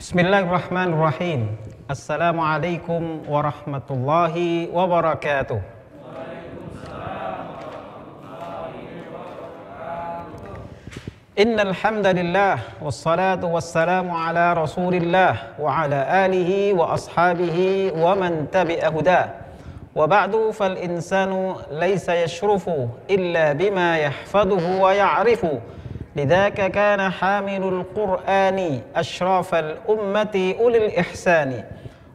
Bismillahirrahmanirrahim. Assalamualaikum warahmatullahi wabarakatuh. Innal hamdalillah wassalatu wassalamu ala Rasulillah wa ala alihi wa ashabihi wa man tabi'a huda. Wa ba'du fal insanu laysa yashrufu illa bima yahfaduhu wa ya'rifu. Lidzaka kana hamilul Qur'ani asyrafal ummati ulil ihsani.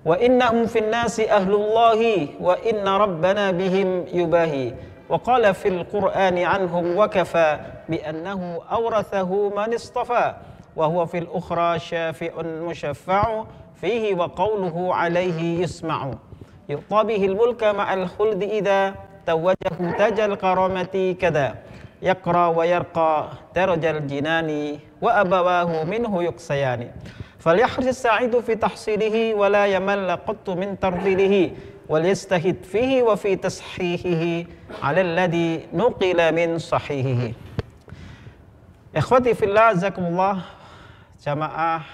Wa innahum fin nasi ahlullahi wa inna rabbana bihim yubahi. Wa qala fil Qur'ani anhum wa kafa bi annahu awrathahu man istafa wa huwa fil ukhra syafi'un musyaffa'u fihi wa qawluhu alayhi yusma'u. Yu'ta bihil mulka ma'al khuldi idza tawajjahu tajal karamati kada. Yaqra wa yarqa darajal jinani wa abawahu minhu yuqsayani. Falyahris sa'idu fi tahsilihi wa la yamalla qattu min tardilihi wal yastahid fihi wa fi tashihihi 'ala alladhi nuqila min sahihihi. Ikhwati fillah, jazakumullah, jamaah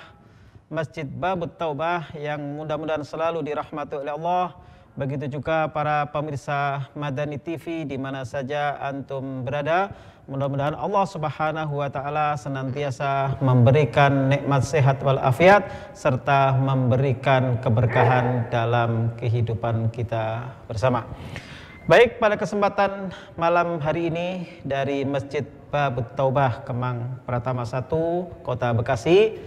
Masjid Babut Taubah yang mudah-mudahan selalu dirahmati oleh Allah. Begitu juga para pemirsa Madani TV di mana saja antum berada. Mudah-mudahan Allah Subhanahu wa taala senantiasa memberikan nikmat sehat wal afiat serta memberikan keberkahan dalam kehidupan kita bersama. Baik, pada kesempatan malam hari ini dari Masjid Babut Taubah Kemang Pratama 1 Kota Bekasi,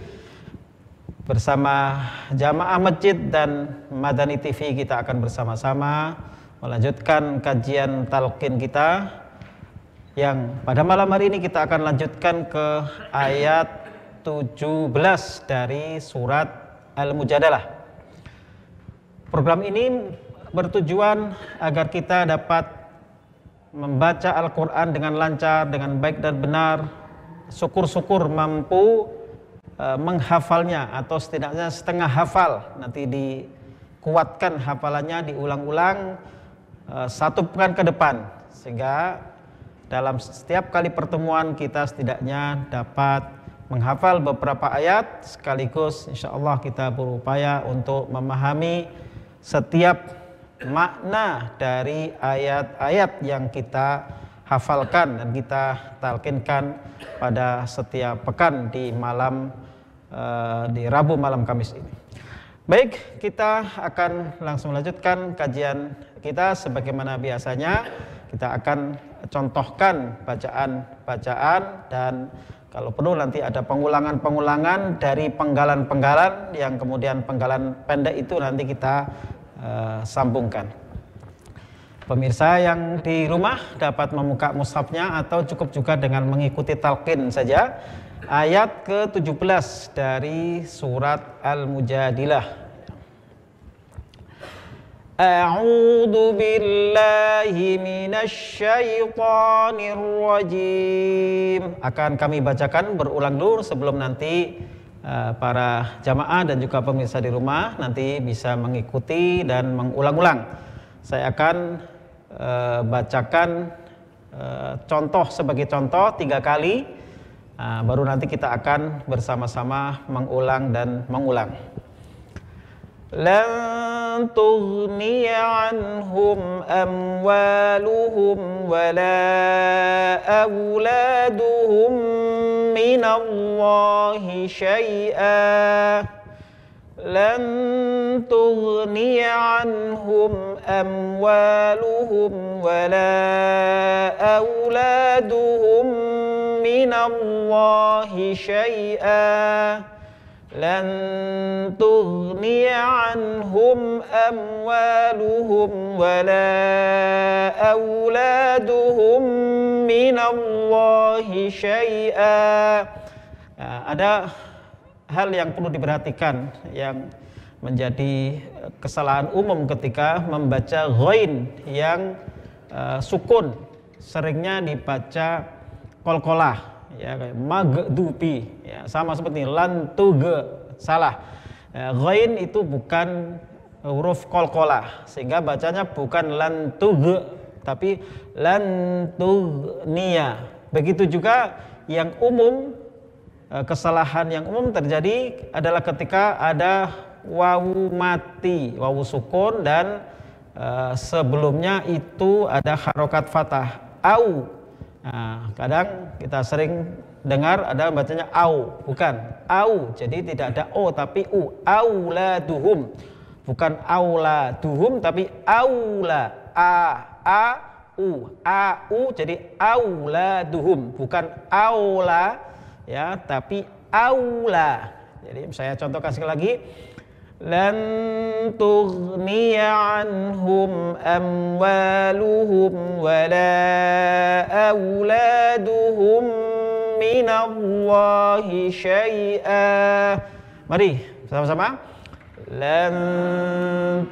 bersama jamaah masjid dan Madani TV kita akan bersama-sama melanjutkan kajian talqin kita yang pada malam hari ini kita akan lanjutkan ke ayat 17 dari surat Al-Mujadalah. Program ini bertujuan agar kita dapat membaca Al-Quran dengan lancar, dengan baik dan benar, syukur-syukur mampu menghafalnya atau setidaknya setengah hafal, nanti dikuatkan hafalannya, diulang-ulang satu pekan ke depan, sehingga dalam setiap kali pertemuan kita setidaknya dapat menghafal beberapa ayat sekaligus. Insya Allah kita berupaya untuk memahami setiap makna dari ayat-ayat yang kita hafalkan dan kita talqinkan pada setiap pekan di malam di Rabu malam Kamis ini. Baik, kita akan langsung lanjutkan kajian kita sebagaimana biasanya. Kita akan contohkan bacaan-bacaan dan kalau perlu nanti ada pengulangan-pengulangan dari penggalan-penggalan yang kemudian penggalan pendek itu nanti kita sambungkan. Pemirsa yang di rumah dapat membuka mushafnya atau cukup juga dengan mengikuti talqin saja. Ayat ke-17 dari surat Al-Mujadilah. A'udzu billahi minasy syaithanir rajim. Akan kami bacakan berulang dulu sebelum nanti para jamaah dan juga pemirsa di rumah nanti bisa mengikuti dan mengulang-ulang. Saya akan bacakan contoh sebagai contoh 3 kali. Baru nanti kita akan bersama-sama mengulang dan mengulang. Lan tughniya anhum amwaluhum wala auladuhum minallahi syai'a. Lan tughniya anhum amwaluhum wala auladuhum minallahi syai'a. Lan tughniya anhum amwaluhum wala auladuhum minallahi syai'a. Ada hal yang perlu diperhatikan yang menjadi kesalahan umum ketika membaca ghain yang sukun, seringnya dibaca qalqalah, ya, kayak magdubi, ya, sama seperti lantuge, salah. Ghain itu bukan huruf qalqalah, sehingga bacanya bukan lantuge tapi lantugniya. Begitu juga yang umum kesalahan yang umum terjadi adalah ketika ada wawu mati, wawu sukun, dan sebelumnya itu ada harokat fathah, au. Nah, kadang kita sering dengar ada bacanya au, bukan au, jadi tidak ada o tapi u, auladuhum, bukan auladuhum tapi aula, au, jadi auladuhum, bukan aula ya, tapi aula. Jadi saya contohkan sekali lagi, lan tughniya anhum amwaluhum wala auladuhum minallahi syai'a. Mari sama-sama. Lan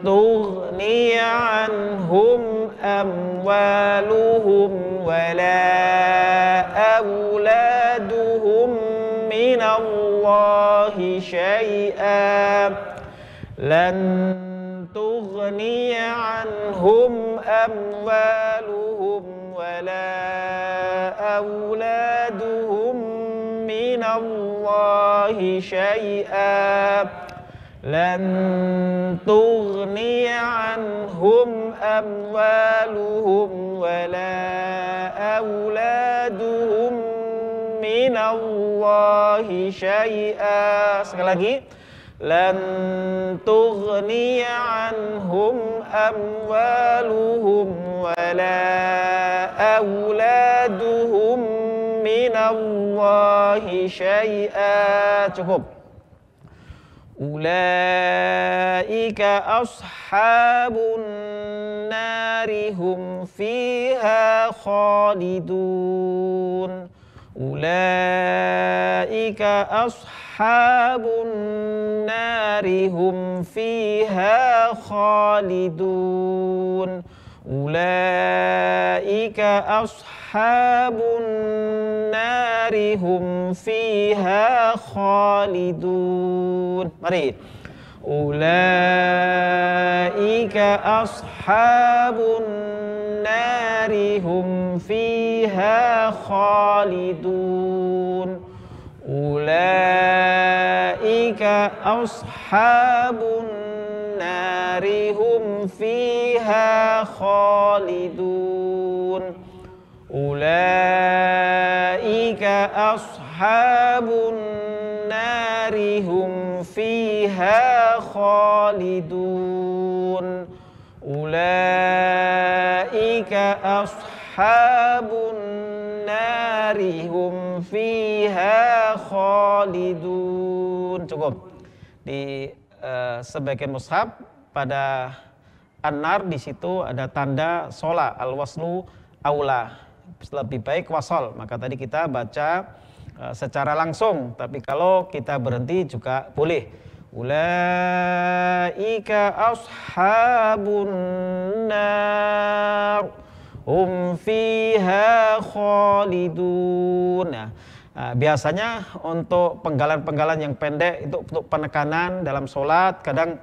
tughniya anhum amwaluhum wala auladuhum minallahi syai'a. Lan tughniya anhum amwaluhum wala auladuhum minallahi syai'a. Lan tughniya anhum amwaluhum wala auladuhum minallahi syai'a. Sekali lagi, lan tughniya anhum amwaluhum wala auladuhum minallahi syai'a. Cukup. Ulaika ashabun nari hum fiha khalidun. Ulaika ashabun nari hum fiha khalidun. Ulaika ashabun nari hum fiha khalidun. Mari. Ulaika ashabun nari hum fiha khalidun. Ulaika ashabun nari hum fiha khalidun. Ulaika ashabun nari hum fiha khalidun. Ulaika ashabun nari hum fiha khalidun. Cukup. Di sebagian mushaf pada An-Nar di situ ada tanda sola, al-waslu aula, lebih baik wasol. Maka tadi kita baca secara langsung, tapi kalau kita berhenti juga boleh. Ulaika ashabun nar hum fiha khalidun. Biasanya untuk penggalan-penggalan yang pendek itu untuk penekanan dalam sholat, kadang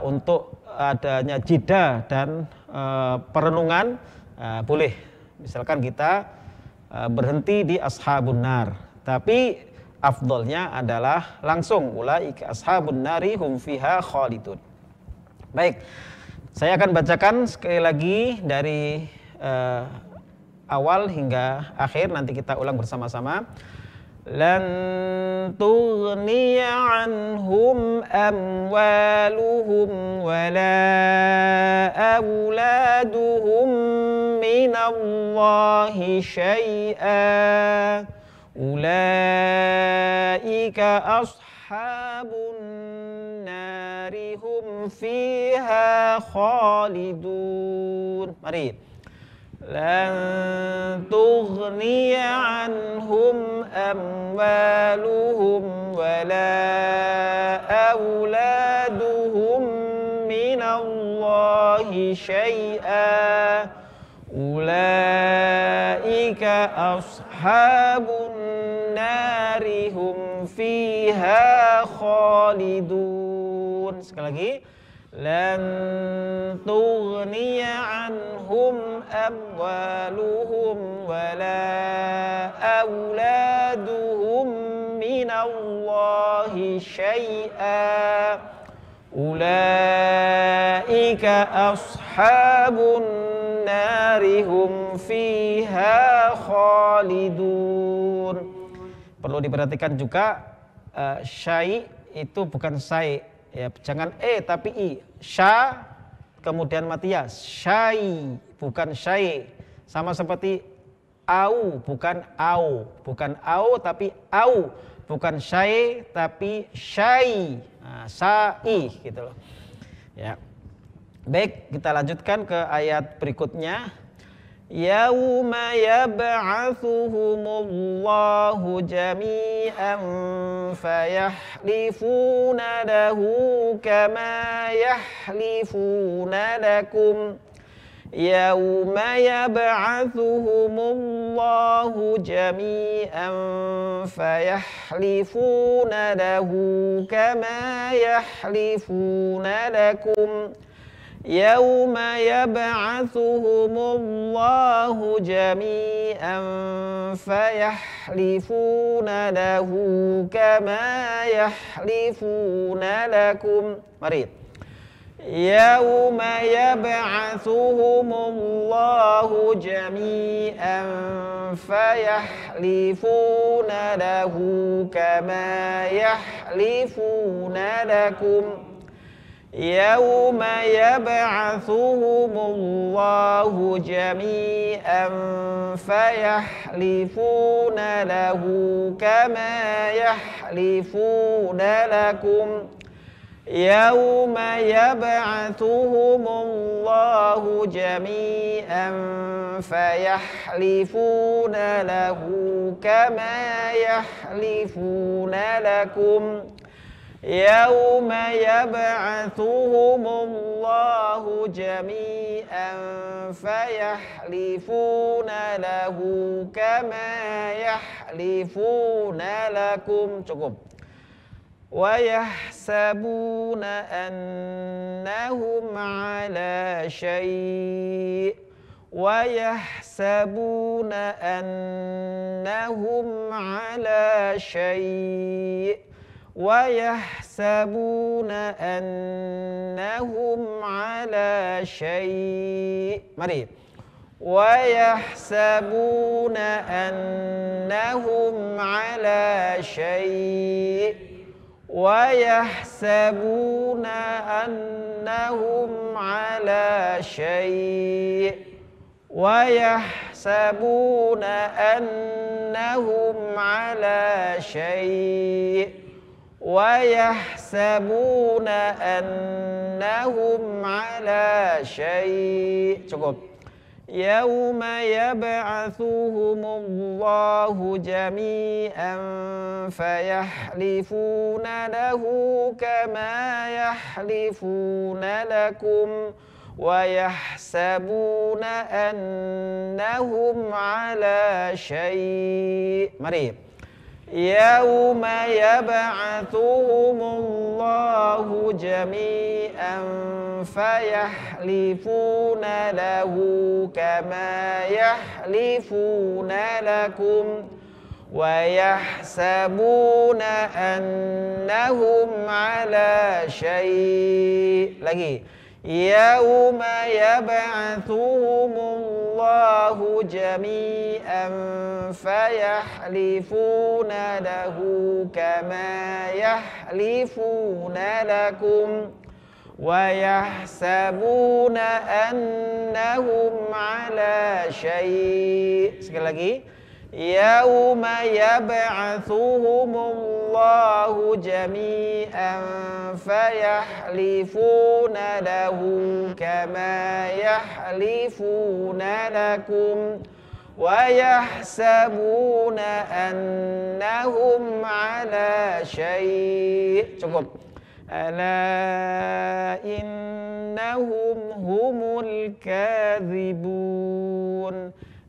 untuk adanya jeda dan perenungan boleh. Misalkan kita berhenti di ashabun nar, tapi afdolnya adalah langsung ulaika ashabun nari hum fiha khalidun. Baik, saya akan bacakan sekali lagi dari awal hingga akhir, nanti kita ulang bersama-sama. Lan tughniya anhum amwaluhum wala auladuhum minallahi syai'a. Ulaika ashabun nari hum fiha khalidun. Mari. Lan tughniya anhum amwaluhum wala auladuhum minallahi syai'a. Ulaika ashabun nari hum fiha khalidun. Sekali lagi. Lan tughniya anhum amwaluhum wala auladuhum minallahi syai'a ulaika ashabun nari hum fiha khalidun. Perlu diperhatikan juga syai' itu bukan syai', ya, jangan tapi i. Sya kemudian mati ya, syai bukan syai. Sama seperti au bukan au, bukan au tapi au, bukan syai tapi syai. Nah, syai gitu loh. Ya. Baik, kita lanjutkan ke ayat berikutnya. Yauma yab'atsuhumullahu jami'an fayahlifuna lahu kama yahlifuna lakum. Yauma yab'atsuhumullahu jami'an fayahlifuna lahu kama yahlifuna lakum. يوم يبعثهم الله جميعا فيحلفون له كما يحلفون لكم. Mari. يوم يبعثهم الله جميعا فيحلفون له كما يحلفون لكم. يوم يبعثهم الله جميعا فيحلفون له كما يحلفون لكم. يوم يبعثهم الله جميعا فيحلفون له كما يحلفون لكم. يوم يبعثهم الله جميعا فيحلفون له كما يحلفون لكم. Cukup. ويحسبون أنهم على شيء ويحسبون أنهم على شيء ويحسبون أنهم على شيء. Mari. ويحسبون أنهم على شيء ويحسبون أنهم على شيء ويحسبون أنهم على شيء ويحسبون أنهم على شيء. Cukup. يوم يبعثهم الله جميعا فيحلفون له كما يحلفون لكم ويحسبون أنهم على شيء. Mari. يوم يبعثهم الله جميعا فيحلفون له كما يحلفون لكم ويحسبون أنهم على شيء. Lagi. يوم يبعثهم الله جميعا فيحلفون له كما يحلفون لكم ويحسبون أنهم على شيء. Sekali lagi. يوم يبعثهم الله جميعا فيحلفون له كما يحلفون لكم ويحسبون أنهم على شيء. Cukup. ألا إنهم هم الكاذبون.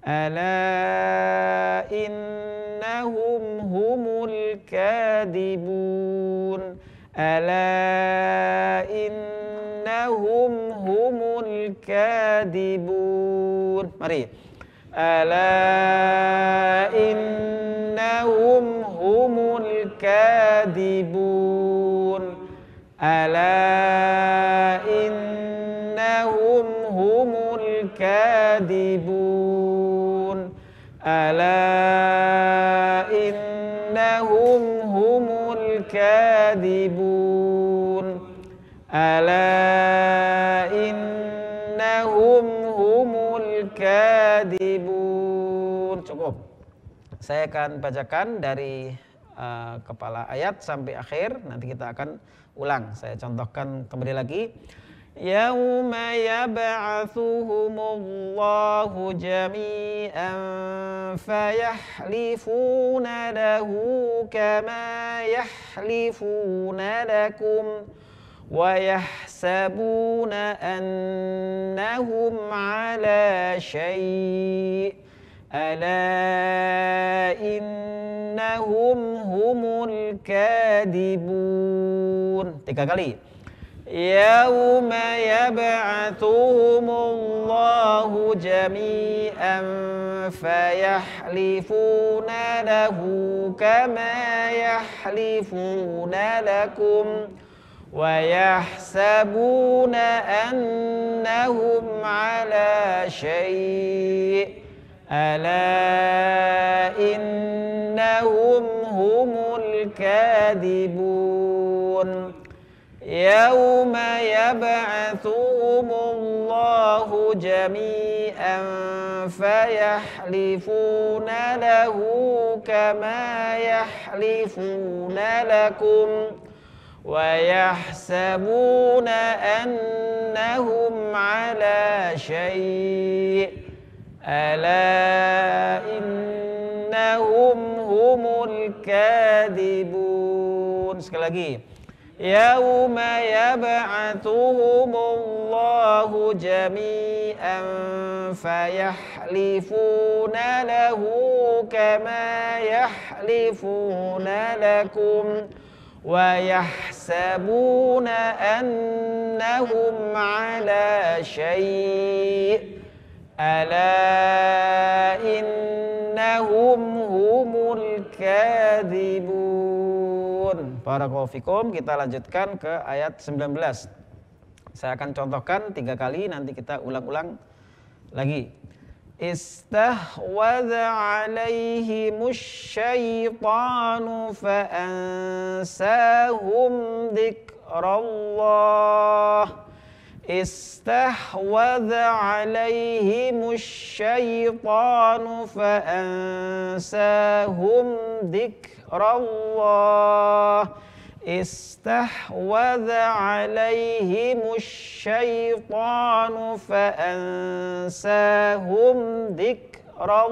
ألا إنهم هم الكاذبون. ألا إنهم هم الكاذبون. Mari. ألا إنهم هم الكاذبون. kadibun. Ala innahum humul kadibun. Ala innahum humul kadibun. Ala innahum humul kadibun. Cukup. Saya akan bacakan dari kepala ayat sampai akhir. Nanti kita akan ulang. Saya contohkan kembali lagi. Yauma yab'atsuhumullahu jami'an fayahlifuna lahu kama yahlifuna lakum wa yahsabuna annahum ala syai'. Ala innahum humul kadibun. 3 kali. Yauma yab'atsuhumullahu jami'an fayahlifuna lahu kama yahlifuna lakum wa yahsabuna annahum ala syai'. Ala innahum humul kadibun. Yauma yab'atsuhumullahu jami'an fayahlifuna lahu kama yahlifuna lakum wa yahsabuna annahum ala syai'. Ala innahum humul kadibun. Sekali lagi. Yauma yab'atsuhumullahu jami'an fayahlifuna lahu kama yahlifuna lakum wa yahsabuna annahum ala syai'. Ala innahum humul kadibun. Barakallahu fikum. Kita lanjutkan ke ayat 19. Saya akan contohkan 3 kali, nanti kita ulang-ulang lagi. Istahwadha alaihimus syaitanu fa'ansahum dzikrallah. Istahwadha alaihimus syaitanu fa'ansahum dzikrallah. Istahwadha alaihimus syaitanu fa'ansahum dzikrallah.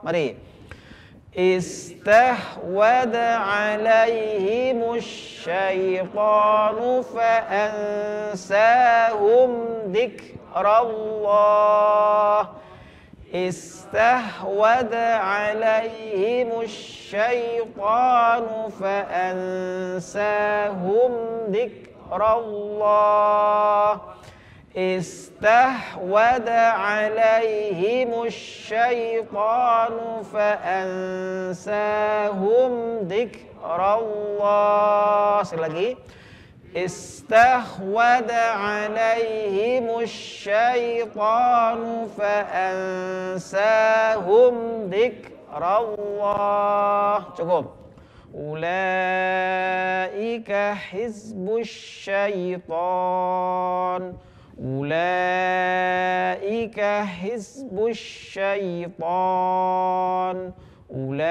Mari. Istahwadha alaihimus syaitanu fa'ansahum dzikrallah. Istahwadha alaihimus syaitanu fa'ansahum dzikrallah. Istahwadha alaihimus syaitanu fa'ansahum dzikrallah. Sekali lagi. Istahwadha alaihimus syaitanu fa'ansahum dzikrallah. Cukup. Ulaika hizbus syaitan. Ulaika hizbus syaitan. Ulaika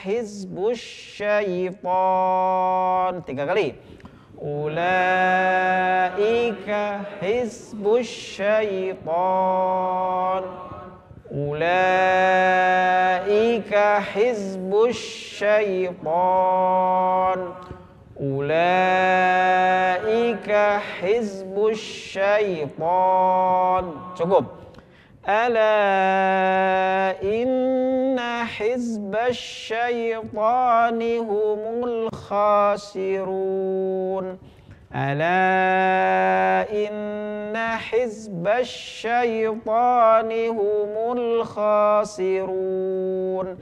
hizbus syaitan. 3 kali. Ulaika hizbus syaitan. Ulaika hizbus syaitan. Ulaika hizbus syaitan. Cukup. Ala inna hizbas syaitani humul khasirun. Ala inna hizbas syaitani humul khasirun.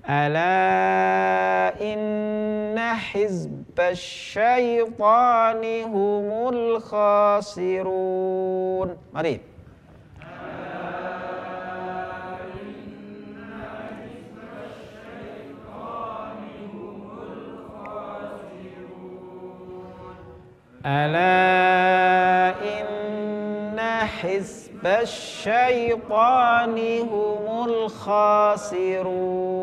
Ala inna hizbasyaitani humul khasirun. Mari. Ala inna hizbasyaitani humul khasirun.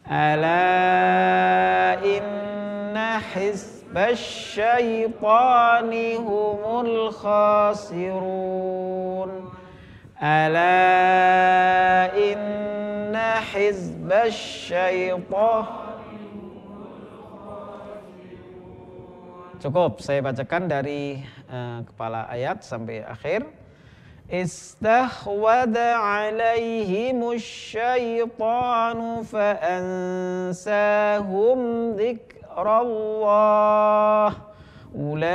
Ala inna hizbasyaitani humul khasirun. Ala inna hizbasyaitani. Cukup, saya bacakan dari kepala ayat sampai akhir. Istahwada alaihimus syaitanu fa'ansahum dzikrallah. Ulaika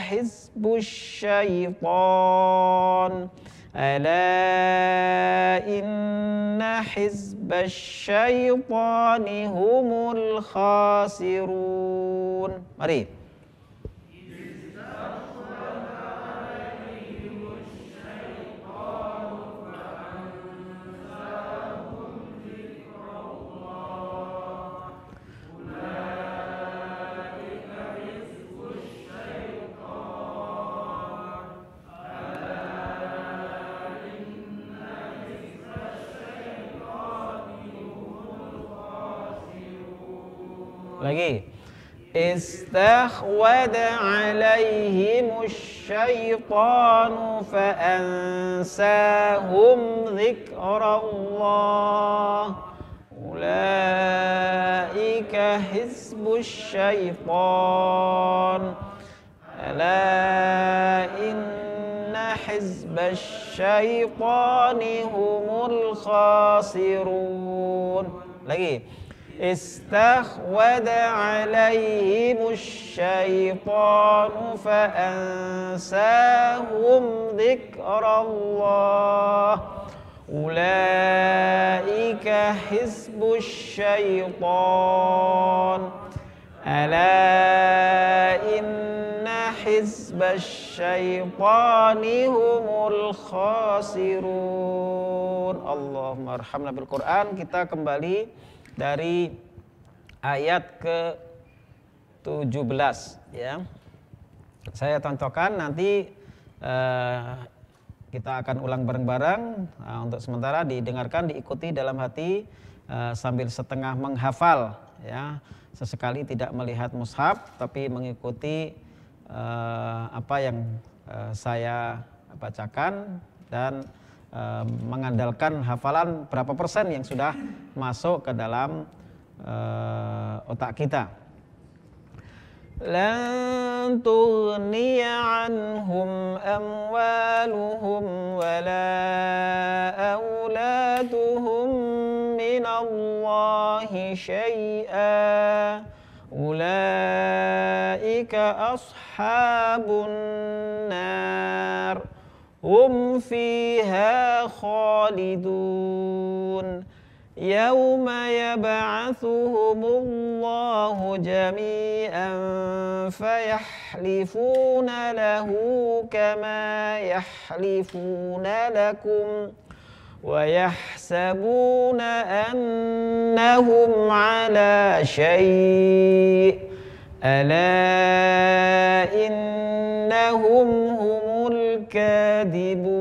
hizbus syaitan. Ala inna hizbasyaitani humul khasirun. Mari. Lagi. Istahwada alaihimus syaitanu fa'ansahum dzikrallah. Ulaika hizbus syaitan. Ala inna hizbas syaitani humul khasirun. Lagi. Istahwada alaihimus syaitanu fa'ansahum dzikrallah. Ulaika hizbus syaitan. Ala inna hizbas syaitani humul khasirun. Allahumma arhamna bil Quran. Kita kembali dari ayat ke-17 ya. Saya contohkan nanti kita akan ulang bareng-bareng. Untuk sementara didengarkan, diikuti dalam hati sambil setengah menghafal ya. Sesekali tidak melihat mushaf tapi mengikuti apa yang saya bacakan dan mengandalkan hafalan berapa persen yang sudah masuk ke dalam otak kita. Lan tughniya anhum amwaluhum wala auladuhum minallahi syai'a. Ulaika ashabun nar. Hum fiha khalidun. Yawma yab'atsuhumullahu jami'an fayahlifuna lahu kama yahlifuna lakum wa yahsabuna annahum ala syai'. Ala innahum humul kadibun.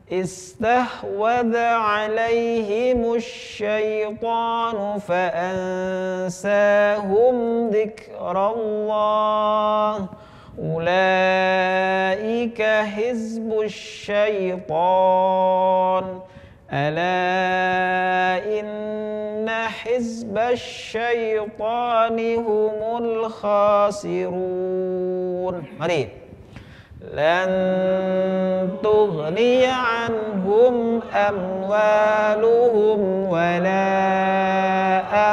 Istahwadha alaihimus syaitanu fa'ansahum dzikrallah. Ulaika hizbus syaitan. Ala inna hizbas syaitani humul khasirun. Mari. Lan tughniya anhum amwaluhum wala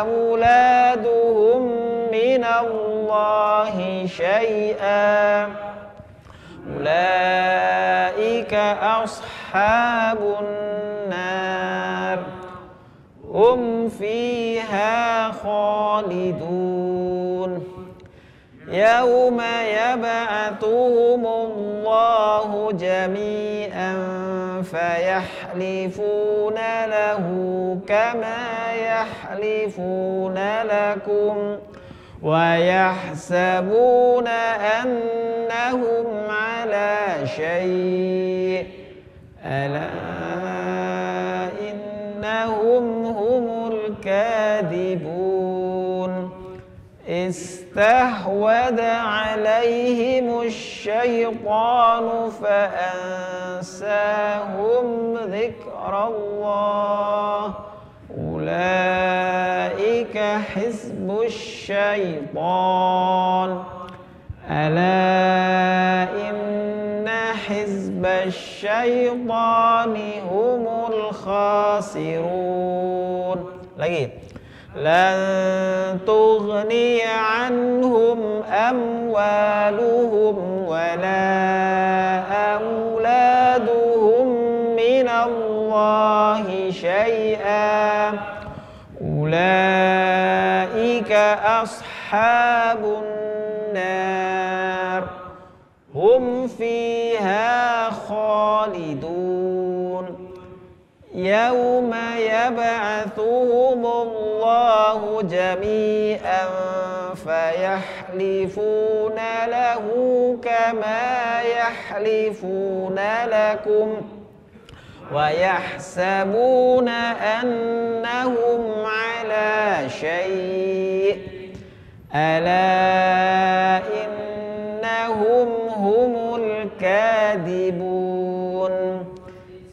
auladuhum minallahi syai'a. Ulaika ashabun nar. hum fiha khalidun. Yauma yab'atsuhumullahu jami'an fayahlifuna lahu kama yahlifuna lakum wa yahsabuna annahum ala syai' ala innahum humul kadhibun. Istahwada alaihimus syaitanu fa'ansahum dzikrallah ulaika hizbus syaitan ala inna hizbas syaitani humul khasirun. Lagi. Lan tughniya anhum amwaluhum wala auladuhum minallahi syai'an ulaika ashabun nar hum fiha khalidun. Yauma yab'atsuhumullahu jami'an fayahlifuna lahu kama yahlifuna lakum wa yahsabuna annahum ala syai' ala innahum humul kadhibun.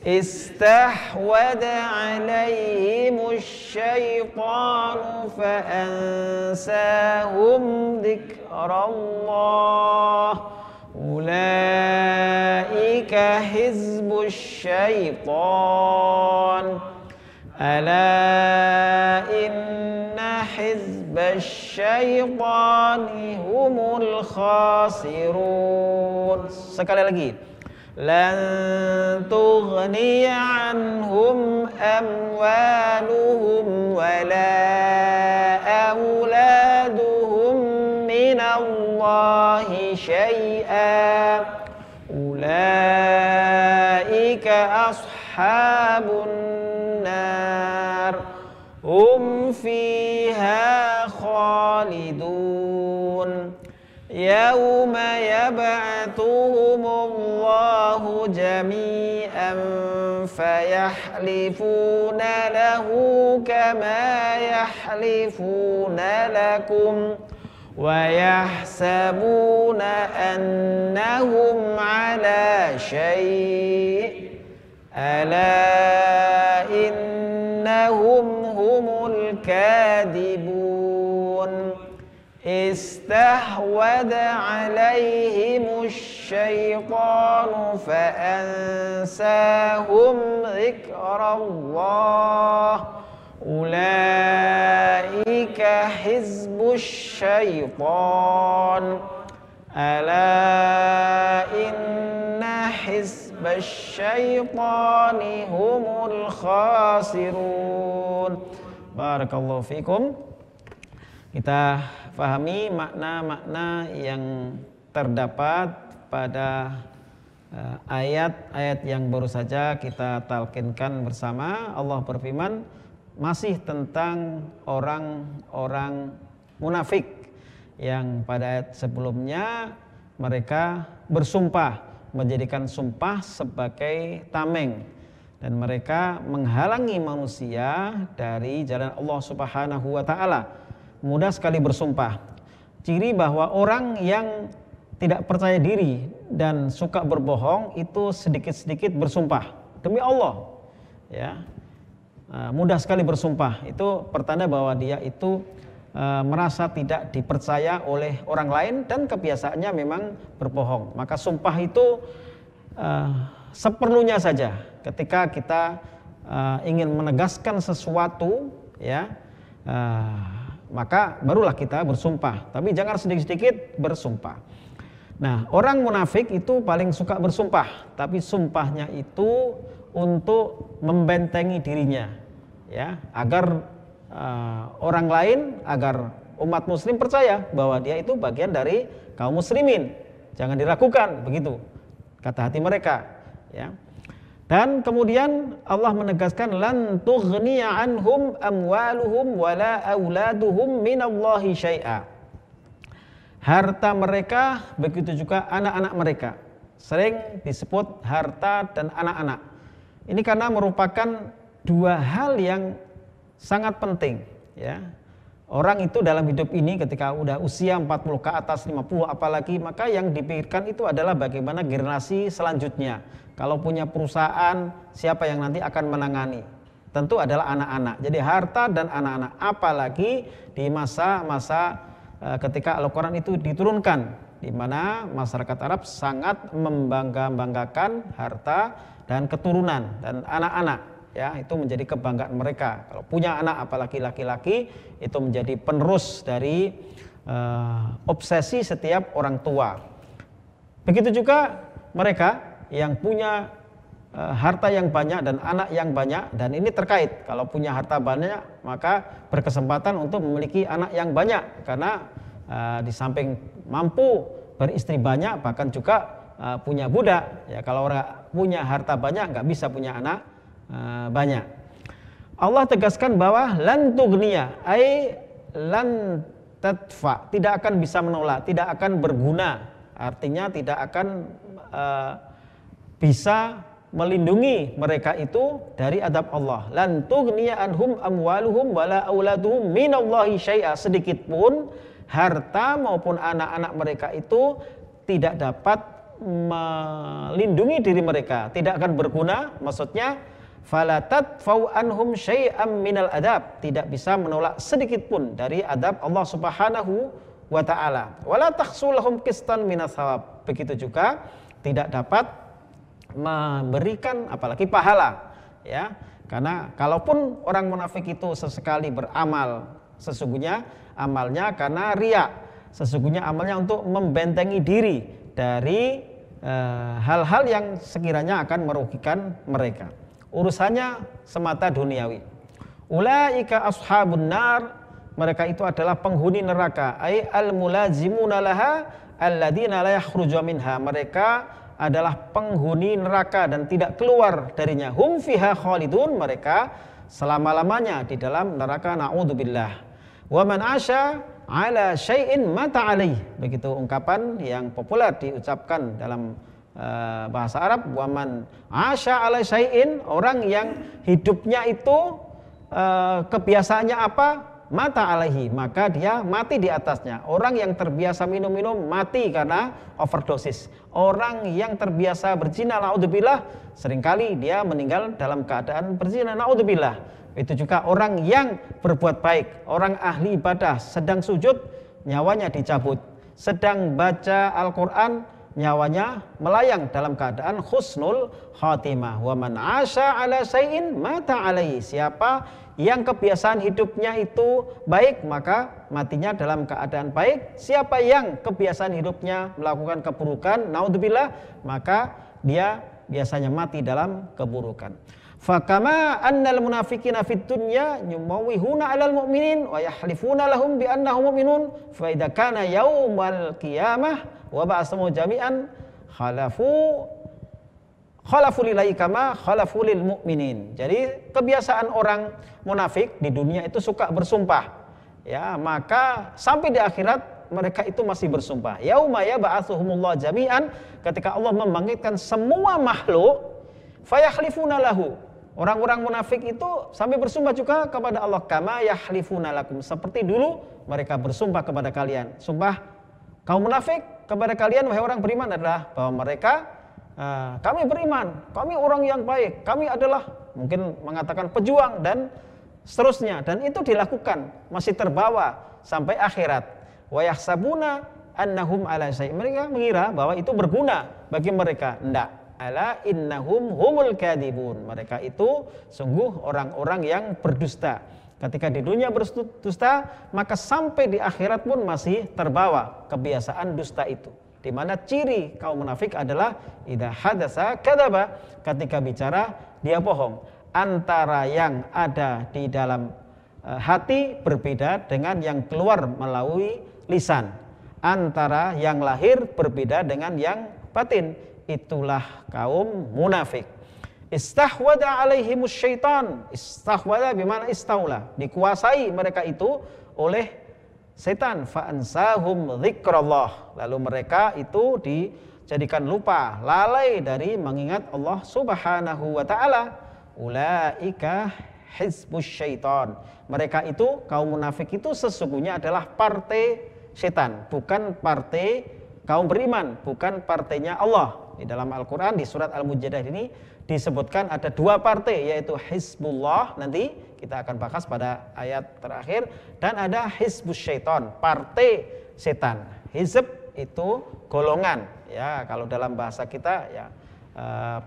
Istahwada alaihimus syaitanu fa'ansahum dzikrallah ulaika hizbus syaitan ala inna hizbas syaitani humul khasirun. Sekali lagi. Lan tughniya anhum amwaluhum wala auladuhum minallahi syai'an ulaika ashabun nar hum fiha khalidun. Yauma yab'atsuhumullahu jami'an fayahlifuna lahu kama yahlifuna lakum wa yahsabuna annahum ala syai' ala innahum humul kadhibun. Istahwada alaihimus syaitanu fa'ansahum dzikrallah ulaika hizbus syaitan ala inna hizbas syaitani humul khasirun. Barakallahu fikum. Kita fahami makna-makna yang terdapat pada ayat-ayat yang baru saja kita talqinkan bersama. Allah berfirman masih tentang orang-orang munafik yang pada ayat sebelumnya mereka bersumpah, menjadikan sumpah sebagai tameng, dan mereka menghalangi manusia dari jalan Allah Subhanahu wa taala. Mudah sekali bersumpah. Ciri bahwa orang yang tidak percaya diri dan suka berbohong itu sedikit-sedikit bersumpah demi Allah, ya. Mudah sekali bersumpah. Itu pertanda bahwa dia itu merasa tidak dipercaya oleh orang lain dan kebiasaannya memang berbohong. Maka sumpah itu seperlunya saja ketika kita ingin menegaskan sesuatu, ya. Maka barulah kita bersumpah, tapi jangan sedikit-sedikit bersumpah. Nah, orang munafik itu paling suka bersumpah, tapi sumpahnya itu untuk membentengi dirinya, ya, agar orang lain, agar umat muslim percaya bahwa dia itu bagian dari kaum muslimin. Jangan diragukan, begitu kata hati mereka, ya. Dan kemudian Allah menegaskan lan tughniya anhum amwaluhum wala auladuhum minallahi syai'a. Harta mereka, begitu juga anak-anak mereka. Sering disebut harta dan anak-anak. Ini karena merupakan dua hal yang sangat penting, ya. Orang itu dalam hidup ini ketika udah usia 40 ke atas, 50 apalagi, maka yang dipikirkan itu adalah bagaimana generasi selanjutnya. Kalau punya perusahaan, siapa yang nanti akan menangani? Tentu adalah anak-anak. Jadi harta dan anak-anak, apalagi di masa-masa ketika Al-Quran itu diturunkan, di mana masyarakat Arab sangat membanggakan harta dan keturunan dan anak-anak, ya, itu menjadi kebanggaan mereka. Kalau punya anak apalagi laki-laki, itu menjadi penerus dari obsesi setiap orang tua. Begitu juga mereka yang punya harta yang banyak dan anak yang banyak, dan ini terkait, kalau punya harta banyak maka berkesempatan untuk memiliki anak yang banyak, karena di samping mampu beristri banyak, bahkan juga punya budak, ya. Kalau orang punya harta banyak nggak bisa punya anak banyak. Allah tegaskan bahwa lan tughniya ai lan tadfa, tidak akan bisa menolak, tidak akan berguna, artinya tidak akan bisa melindungi mereka itu dari adab Allah. Lan tughniya anhum amwaluhum wala auladuhum minallahi syai'a, sedikit pun harta maupun anak-anak mereka itu tidak dapat melindungi diri mereka, tidak akan berguna, maksudnya fala tadfau anhum syai'am minal adab, tidak bisa menolak sedikit pun dari adab Allah Subhanahu wa taala. Wala takhsulahum qistan minas thawab, begitu juga tidak dapat memberikan apalagi pahala, ya. Karena kalaupun orang munafik itu sesekali beramal, sesungguhnya amalnya karena riya, sesungguhnya amalnya untuk membentengi diri dari hal-hal yang sekiranya akan merugikan mereka. Urusannya semata duniawi. Ulaika ashabun nar, mereka itu adalah penghuni neraka, ai al-mulazimuna laha alladzina la yakhruju minha, mereka adalah penghuni neraka dan tidak keluar darinya. Hum fiha khalidun, mereka selama-lamanya di dalam neraka, naudzubillah. Wa man asya ala syai'in mata alaih, begitu ungkapan yang populer diucapkan dalam bahasa Arab. Wa man asya ala syai'in, orang yang hidupnya itu kebiasaannya apa? Mata alaihi, maka dia mati di atasnya. Orang yang terbiasa minum-minum mati karena overdosis. Orang yang terbiasa berzina, naudzubillah, seringkali dia meninggal dalam keadaan berzina, naudzubillah. Itu juga orang yang berbuat baik, orang ahli ibadah, sedang sujud nyawanya dicabut, sedang baca Al-Quran nyawanya melayang dalam keadaan husnul khatimah. Wa man asya ala syai'in mata alaihi, siapa yang kebiasaan hidupnya itu baik maka matinya dalam keadaan baik. Siapa yang kebiasaan hidupnya melakukan keburukan, naudzubillah, maka dia biasanya mati dalam keburukan. Fakama annal munafiqina fid dunya yumawihuna 'alal mu'minin wa yahlifuna lahum bi annahum mu'minun fa idza kana yaumal qiyamah wa ba'asamu jami'an khalafu lillahi kama khalafu lil mu'minin. Jadi kebiasaan orang munafik di dunia itu suka bersumpah, ya, maka sampai di akhirat mereka itu masih bersumpah. Yauma yab'atsuhumullah jami'an, ketika Allah membangkitkan semua makhluk, fayakhlifuna lahu, orang-orang munafik itu sampai bersumpah juga kepada Allah, kama yahlifuna lakum, seperti dulu mereka bersumpah kepada kalian. Sumpah kaum munafik kepada kalian wahai orang beriman adalah bahwa mereka kami beriman, kami orang yang baik, kami adalah mungkin mengatakan pejuang dan seterusnya, dan itu dilakukan masih terbawa sampai akhirat. Wa yahsabuna annahum ala syai', mereka mengira bahwa itu berguna bagi mereka. Enggak. Ala innahum humul kadibun, mereka itu sungguh orang-orang yang berdusta. Ketika di dunia berdusta, maka sampai di akhirat pun masih terbawa kebiasaan dusta itu. Di mana ciri kaum munafik adalah idza hadasa kadzaba, ketika bicara dia bohong. antara yang ada di dalam hati berbeda dengan yang keluar melalui lisan, antara yang lahir berbeda dengan yang batin. Itulah kaum munafik. Istahwada alaihimus syaitan. Istahwada bimana istaula, dikuasai mereka itu oleh setan. Fa'ansahum dzikrallah, lalu mereka itu dijadikan lupa, lalai dari mengingat Allah Subhanahu wa taala. Ulaika hizbus syaitan. Mereka itu, kaum munafik itu sesungguhnya adalah partai setan, bukan partai kaum beriman, bukan partainya Allah. Di dalam Al-Quran di surat Al-Mujadalah ini disebutkan ada dua partai, yaitu Hizbullah, nanti kita akan bahas pada ayat terakhir, dan ada Hizbus Syaitan, partai setan. Hizb itu golongan, ya kalau dalam bahasa kita ya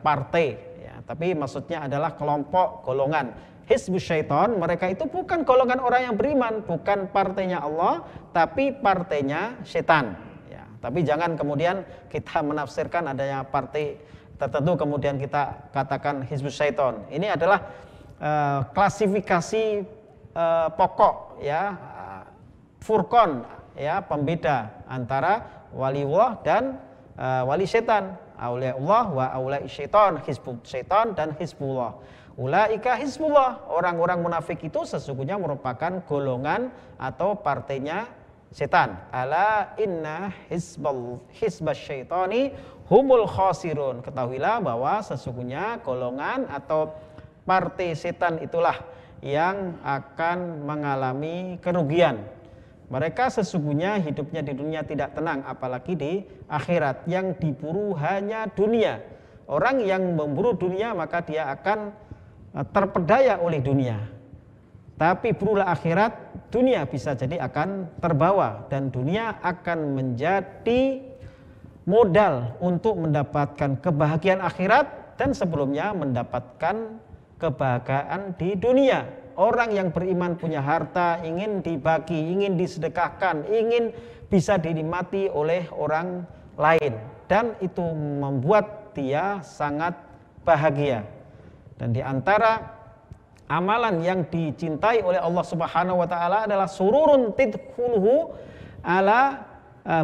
partai, ya, tapi maksudnya adalah kelompok, golongan. Hizbus Syaitan, mereka itu bukan golongan orang yang beriman, bukan partainya Allah, tapi partainya setan. Tapi jangan kemudian kita menafsirkan adanya partai tertentu kemudian kita katakan Hizbus Syaitan. Ini adalah klasifikasi pokok, ya, furqan, ya, pembeda antara waliullah dan wali setan. Auliaullah wa aulai syaitan, hizbus syaitan dan hizbullah. Ulaika hizbullah, orang-orang munafik itu sesungguhnya merupakan golongan atau partainya setan. Ala inna hizbas syaitani humul khasirun. Ketahuilah bahwa sesungguhnya golongan atau partai setan itulah yang akan mengalami kerugian. Mereka sesungguhnya hidupnya di dunia tidak tenang, apalagi di akhirat. Yang diburu hanya dunia. Orang yang memburu dunia maka dia akan terpedaya oleh dunia. Tapi berulah akhirat, dunia bisa jadi akan terbawa dan dunia akan menjadi modal untuk mendapatkan kebahagiaan akhirat dan sebelumnya mendapatkan kebahagiaan di dunia. Orang yang beriman punya harta ingin dibagi, ingin disedekahkan, ingin bisa dinikmati oleh orang lain dan itu membuat dia sangat bahagia. Dan di antara amalan yang dicintai oleh Allah Subhanahu wa taala adalah sururun tidkhuluhu ala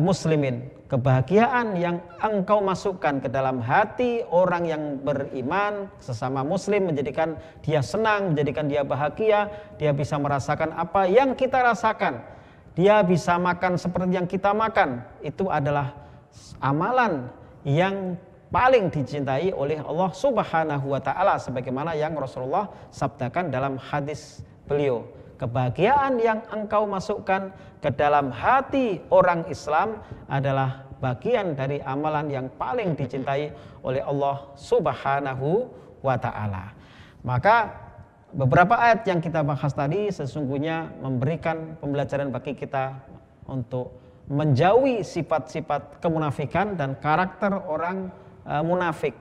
muslimin. Kebahagiaan yang engkau masukkan ke dalam hati orang yang beriman sesama muslim, menjadikan dia senang, menjadikan dia bahagia, dia bisa merasakan apa yang kita rasakan. Dia bisa makan seperti yang kita makan. Itu adalah amalan yang paling dicintai oleh Allah Subhanahu wa taala sebagaimana yang Rasulullah sabdakan dalam hadis beliau. Kebahagiaan yang engkau masukkan ke dalam hati orang Islam adalah bagian dari amalan yang paling dicintai oleh Allah Subhanahu wa taala. Maka beberapa ayat yang kita bahas tadi sesungguhnya memberikan pembelajaran bagi kita untuk menjauhi sifat-sifat kemunafikan dan karakter orang munafik,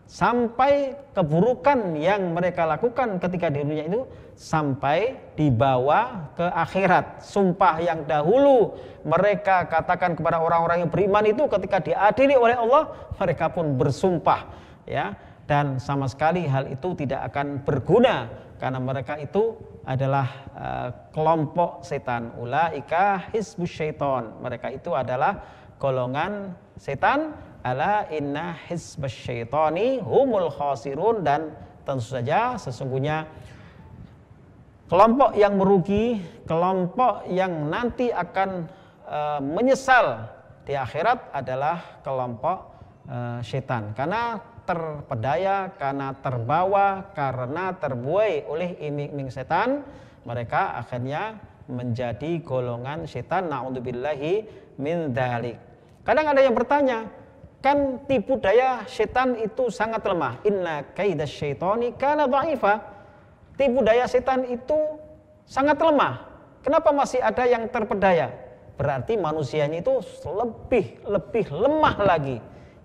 sampai keburukan yang mereka lakukan ketika di dunia itu sampai dibawa ke akhirat. Sumpah yang dahulu mereka katakan kepada orang-orang yang beriman itu ketika diadili oleh Allah, mereka pun bersumpah, ya, dan sama sekali hal itu tidak akan berguna karena mereka itu adalah kelompok setan. Ulaika hizbus syaiton, mereka itu adalah golongan setan. Ala inna hizbas syaitani humul khasirun, dan tentu saja sesungguhnya kelompok yang merugi, kelompok yang nanti akan menyesal di akhirat adalah kelompok syaitan, karena terpedaya, karena terbawa, karena terbuai oleh iming-iming setan, mereka akhirnya menjadi golongan syaitan. Na'udzubillahi min dzalik. Kadang ada yang bertanya, kan tipu daya setan itu sangat lemah. Inna kaidas syaitani kana dha'ifa. Tipu daya setan itu sangat lemah. Kenapa masih ada yang terpedaya? Berarti manusianya itu lebih lemah lagi.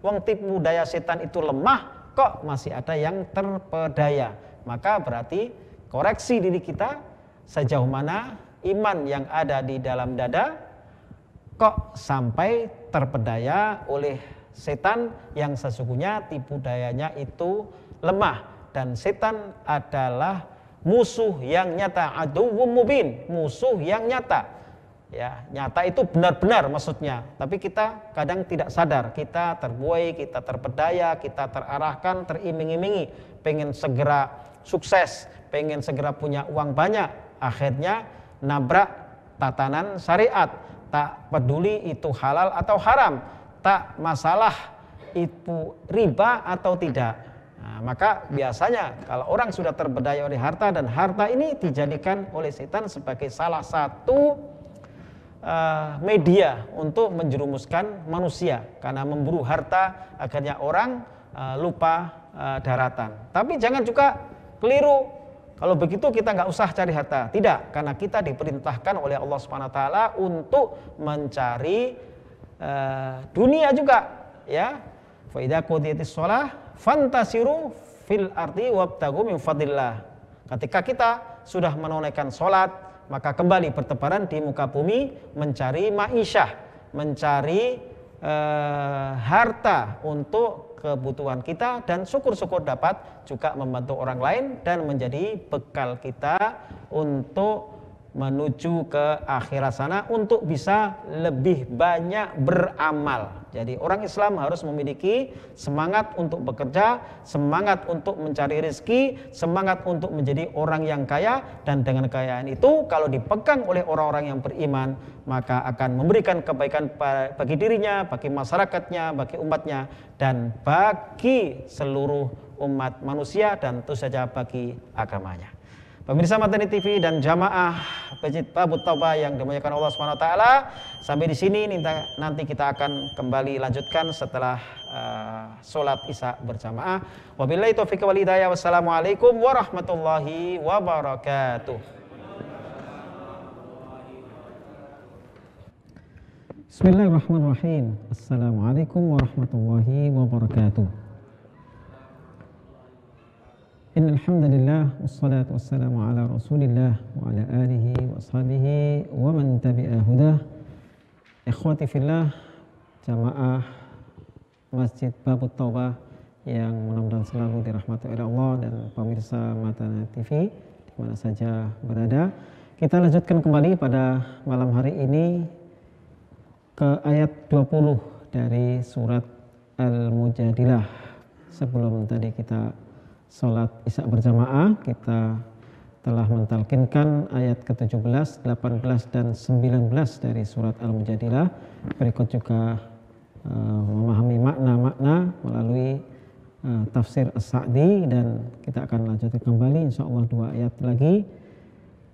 Wong tipu daya setan itu lemah, kok masih ada yang terpedaya? Maka berarti koreksi diri kita sejauh mana iman yang ada di dalam dada kok sampai terpedaya oleh setan yang sesungguhnya tipu dayanya itu lemah. dan setan adalah musuh yang nyata, aduwwum mubin, musuh yang nyata. Ya, nyata itu benar-benar maksudnya, tapi kita kadang tidak sadar, kita terbuai, kita terpedaya, kita terarahkan, teriming-imingi, pengen segera sukses, pengen segera punya uang banyak, akhirnya nabrak tatanan syariat, tak peduli itu halal atau haram, tak masalah itu riba atau tidak. Nah, maka biasanya kalau orang sudah terpedaya oleh harta, dan harta ini dijadikan oleh setan sebagai salah satu media untuk menjerumuskan manusia, karena memburu harta akhirnya orang lupa daratan. Tapi jangan juga keliru, kalau begitu kita nggak usah cari harta. Tidak, karena kita diperintahkan oleh Allah Subhanahu wa taala untuk mencari dunia juga, ya. Fa idza qudiyatis shalah fantasiru fil ardi wabtagu min fadlillah. Ketika kita sudah menunaikan salat, maka kembali bertebaran di muka bumi mencari ma'isyah, mencari harta untuk kebutuhan kita, dan syukur-syukur dapat juga membantu orang lain dan menjadi bekal kita untuk menuju ke akhirat sana, untuk bisa lebih banyak beramal. Jadi orang Islam harus memiliki semangat untuk bekerja, semangat untuk mencari rezeki, semangat untuk menjadi orang yang kaya, dan dengan kekayaan itu kalau dipegang oleh orang-orang yang beriman, maka akan memberikan kebaikan bagi dirinya, bagi masyarakatnya, bagi umatnya, dan bagi seluruh umat manusia, dan tentu saja bagi agamanya. Pemirsa Madani TV dan jamaah Masjid Babut Taubah yang dimuliakan Allah Subhanahu wa taala, sampai di sini nanti kita akan kembali lanjutkan setelah sholat Isya berjamaah. Wabillahi taufiq wal hidayah. Wassalamualaikum warahmatullahi wabarakatuh. Bismillahirrahmanirrahim. Assalamualaikum warahmatullahi wabarakatuh. Innal hamdalillah wassalatu wassalamu ala Rasulillah wa ala alihi wa ashabihi wa man tabi'a hudah. Ikhwati fillah, jamaah Masjid Babut Taubah yang mudah-mudahan selalu dirahmati oleh Allah, dan pemirsa Madani TV di mana saja berada. Kita lanjutkan kembali pada malam hari ini ke ayat 20 dari surat Al-Mujadilah. Sebelum tadi kita sholat Isya berjamaah, kita telah mentalkinkan ayat ke-17, 18, dan 19 dari surat Al-Mujadilah. Berikut juga memahami makna-makna melalui tafsir As-Sa'di, dan kita akan lanjutkan kembali insyaallah 2 ayat lagi,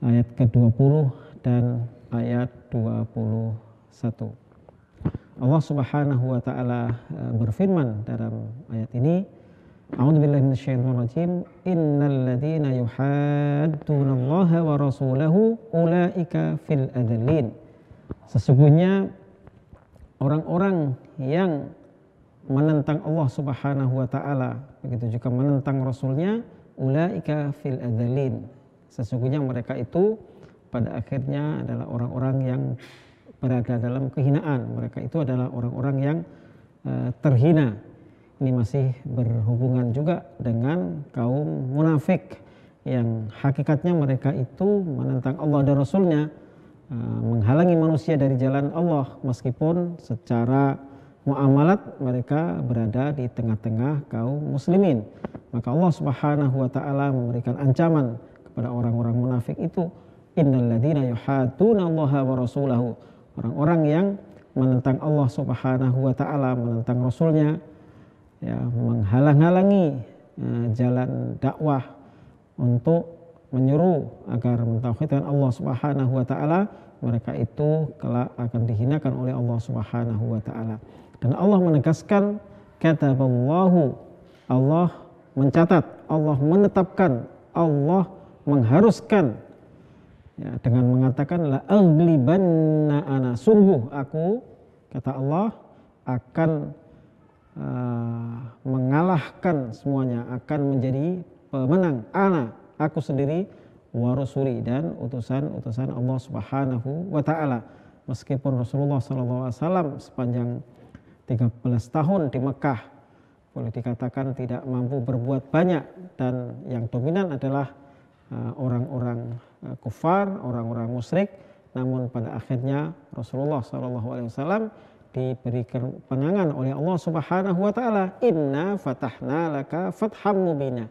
ayat ke-20 dan ayat 21. Allah Subhanahu wa taala berfirman dalam ayat ini, A'udzubillahi minasyaitonirrajim. Innal ladzina yuhaddunallaha wa rasulahu ulaika fil adzallin. Sesungguhnya orang-orang yang menentang Allah Subhanahu wa taala, begitu juga menentang rasulnya, ulaika fil adzallin. Sesungguhnya mereka itu pada akhirnya adalah orang-orang yang berada dalam kehinaan. Mereka itu adalah orang-orang yang terhina. Ini masih berhubungan juga dengan kaum munafik yang hakikatnya mereka itu menentang Allah dan Rasulnya, menghalangi manusia dari jalan Allah, meskipun secara muamalat mereka berada di tengah-tengah kaum muslimin. Maka Allah Subhanahu wa taala memberikan ancaman kepada orang-orang munafik itu, innal ladzina yuhadduna Allaha wa rasulahu. Orang-orang yang menentang Allah Subhanahu wa taala, menentang Rasulnya, ya, menghalang-halangi jalan dakwah untuk menyuruh agar mentauhidkan Allah Subhanahu wa taala, mereka itu kelak akan dihinakan oleh Allah Subhanahu wa taala. Dan Allah menegaskan, kataballahu, Allah mencatat, Allah menetapkan, Allah mengharuskan, ya, dengan mengatakan la aghlibanna ana, sungguh aku, kata Allah, akan mengalahkan semuanya, akan menjadi pemenang, ana, aku sendiri, wa rasuli, dan utusan-utusan Allah Subhanahu wa taala. Meskipun Rasulullah SAW sepanjang 13 tahun di Mekah boleh dikatakan tidak mampu berbuat banyak dan yang dominan adalah orang-orang kufar, orang-orang musyrik. Namun pada akhirnya Rasulullah SAW diberikan penangan oleh Allah Subhanahu wa taala, inna fatahna laka fatham mubina.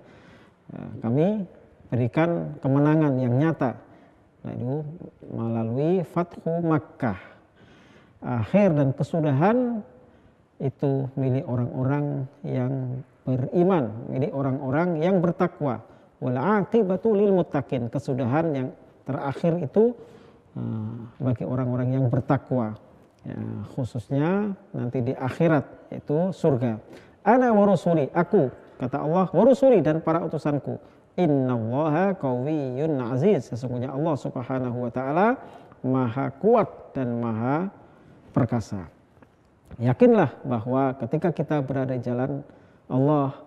Kami berikan kemenangan yang nyata, lalu melalui Fathu Makkah. Akhir dan kesudahan itu milik orang-orang yang beriman, milik orang-orang yang bertakwa. Wal aqibatu lil muttaqin. Kesudahan yang terakhir itu bagi orang-orang yang bertakwa, ya, khususnya nanti di akhirat, yaitu surga. Ana wa rusuli, aku, kata Allah, wa rusuli, dan para utusanku. Innallaha qawiyyun aziz. Sesungguhnya Allah Subhanahu wa taala maha kuat dan maha perkasa. Yakinlah bahwa ketika kita berada di jalan Allah,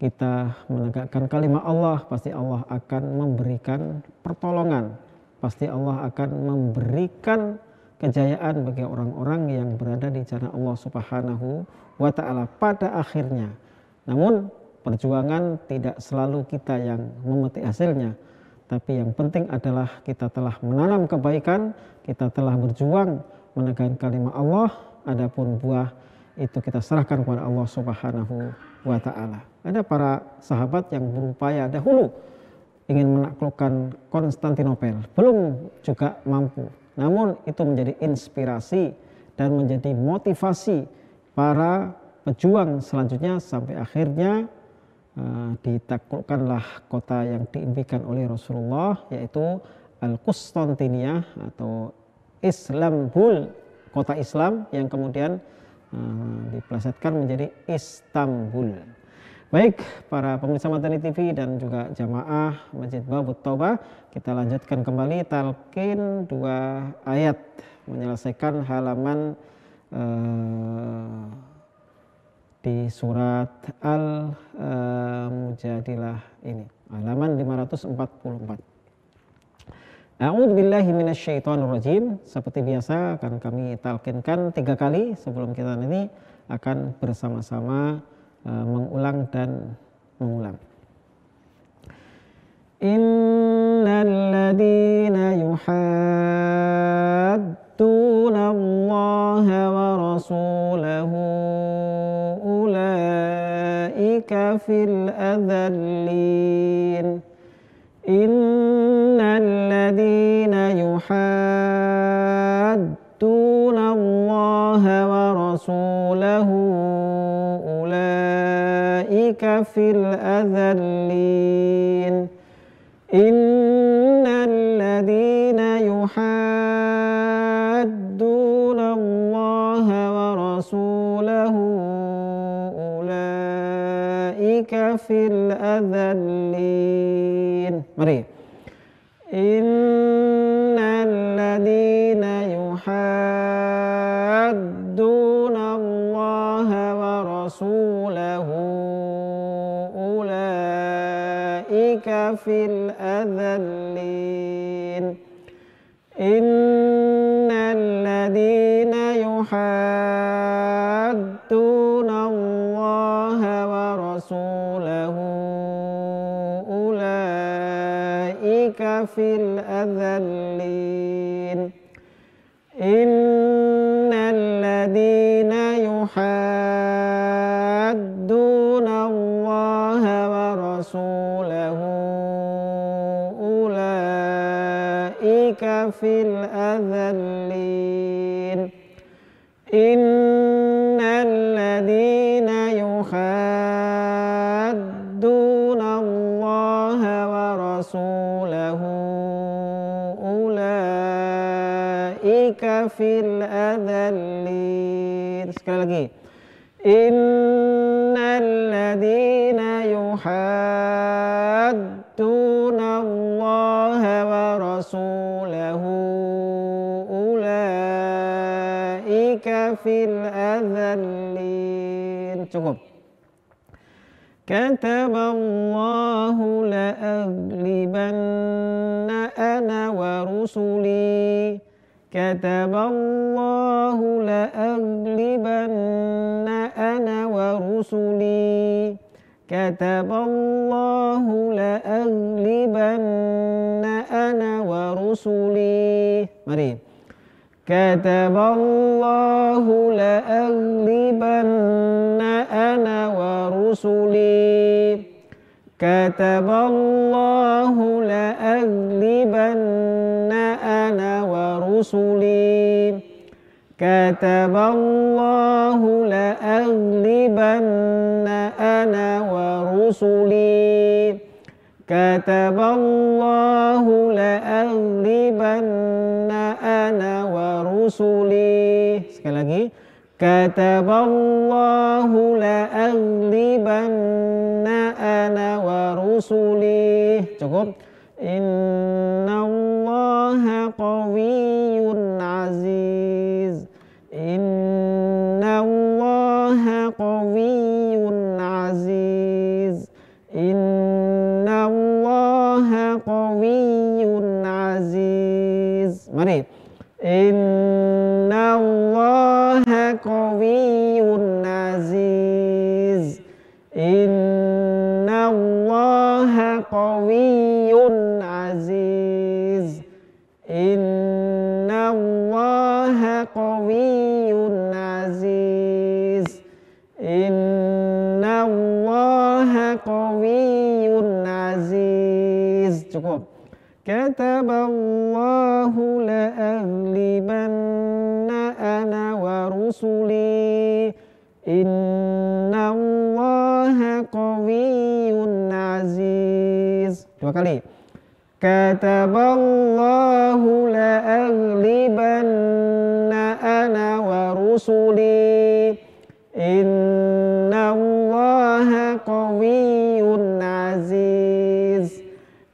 kita menegakkan kalimat Allah, pasti Allah akan memberikan pertolongan. Pasti Allah akan memberikan kejayaan bagi orang-orang yang berada di jalan Allah Subhanahu wa taala pada akhirnya. Namun perjuangan tidak selalu kita yang memetik hasilnya, tapi yang penting adalah kita telah menanam kebaikan, kita telah berjuang menegakkan kalimat Allah, adapun buah itu kita serahkan kepada Allah Subhanahu wa taala. Ada para sahabat yang berupaya dahulu ingin menaklukkan Konstantinopel, belum juga mampu. Namun itu menjadi inspirasi dan menjadi motivasi para pejuang selanjutnya sampai akhirnya ditaklukkanlah kota yang diimpikan oleh Rasulullah, yaitu Al-Qustantiniyah atau Islambul, kota Islam yang kemudian dipelesetkan menjadi Istanbul. Baik, para pemirsa Madani TV dan juga jamaah Masjid Babut Taubah, kita lanjutkan kembali talqin 2 ayat menyelesaikan halaman di surat Al-Mujadilah ini, halaman 544. A'udzubillahi minasyaitonirrajim. Seperti biasa akan kami talqinkan 3 kali sebelum kita nanti akan bersama-sama mengulang dan mengulang. Innal ladzina yuhadduna Allaha wa rasulahu ulaika fil adzallin. Innal ladzina yuhadduna Allaha wa rasulahu fil adzallin. Innal ladzina yuhadduna Allaha wa rasulahu ulaika fil adzallin. Mari. Innal ladzina yuhadduna Allaha wa rasulahu fil adzallin. Innal ladzina yuhadduna Allaha wa rasulahu ulaika fil adzallin. Innal ladzina yuhadduna Allaha wa rasulahu fil adzallin. Innal ladzina yuhadduna Allaha wa rasulahu ulaika fil adzallin. Sekali lagi. Innal ladzina yuhadduna Allaha wa rasulahu ulaika fil adzallin. Cukup. Kataballahu la'aglibanna ana wa rusuli. Kataballahu la'aglibanna ana wa rusuli. kataballahu la'aghlibanna ana wa rusuli. Mari. Kataballahu la'aghlibanna ana wa rusuli. Kataballahu la'aghlibanna ana wa rusuli. Kataballahu la'aghlibanna ana wa rusuli. Kataballahu la'aghlibanna ana wa rusuli. Sekali lagi. Kataballahu la'aghlibanna ana wa rusuli. Cukup. Innallaha qawiyyun aziz. Innallaha qawiyyun aziz. Innallaha qawiyyun aziz. Mari. Innallaha qawiyyun aziz. Innallaha qawiyyun aziz. Innallaha qawiyyun aziz. Innallaha qawiyyun aziz. Cukup. Kataballahu la'aghlibanna ana wa rusuli. Innallaha qawiyyun aziz. Dua kali. Kataballahu la'aghlibanna ana wa rusuli. Innallaha qawiyyun aziz.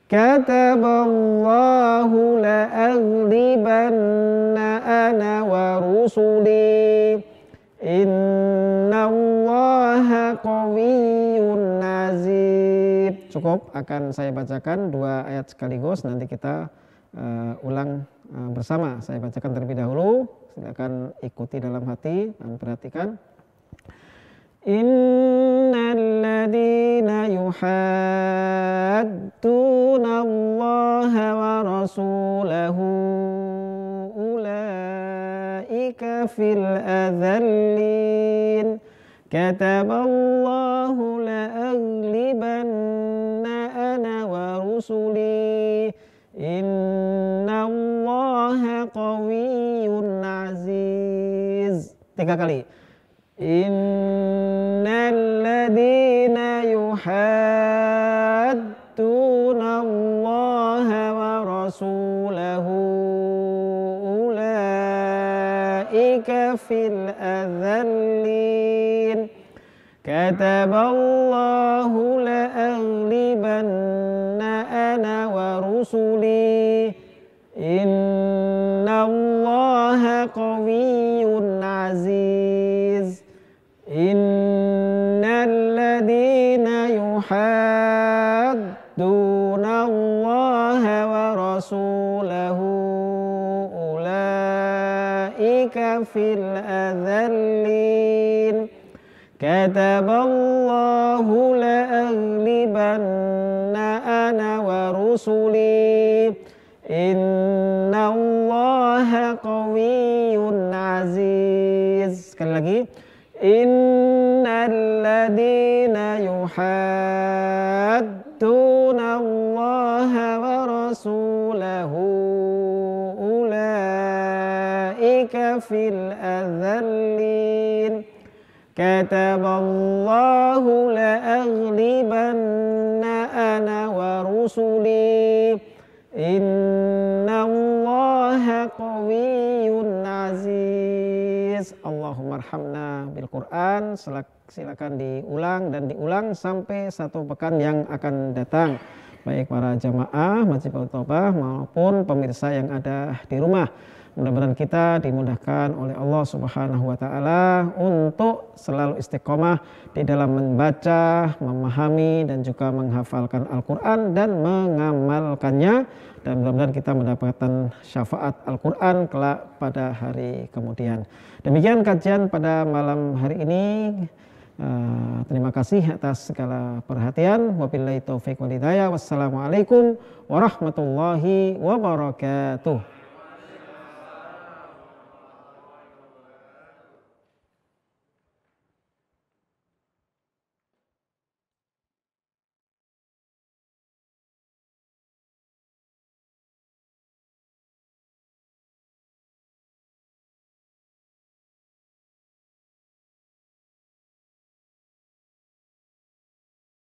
Kataballahu la'aghlibanna ana wa rusuli. Innallaha qawiyyun aziz. Cukup, akan saya bacakan dua ayat sekaligus, nanti kita ulang bersama. Saya bacakan terlebih dahulu, silakan ikuti dalam hati dan perhatikan. Innal ladzina yuhadduna Allaha wa rasulahu ulaika fil adzallin. Kataballahu la'aghlibanna ana wa rusuli. Innallaha qawiyyun aziz. Tiga kali. Innal ladzina yuhadduna Allaha wa rasulahu ulaika fil adzallin. Kataballahu la'aghlibanna ana wa rusuli. Innallaha qawiyyun aziz. Innal ladzina yuhadduna Allaha wa rasulahu ulaika fil adzallin. Kataballahu la'aghlibanna ana wa rusuli. Innallaha qawiyyun aziz. Sekali lagi. Innal ladzina yuhadduna Allaha wa rasulahu ulaika fil adzallin. Kataballahu la'aghlibanna ana wa rusuli. Innallaha qawiyyun aziz. Allahumma arhamna bil Quran. Silakan diulang dan diulang sampai satu pekan yang akan datang, baik para jamaah Masjid Taubah maupun pemirsa yang ada di rumah. Mudah-mudahan kita dimudahkan oleh Allah Subhanahu wa taala untuk selalu istiqomah di dalam membaca, memahami dan juga menghafalkan Al-Qur'an dan mengamalkannya, dan mudah-mudahan kita mendapatkan syafaat Al-Qur'an kelak pada hari kemudian. Demikian kajian pada malam hari ini. Terima kasih atas segala perhatian. Wabillahi taufiq wal hidayah. Wassalamualaikum warahmatullahi wabarakatuh.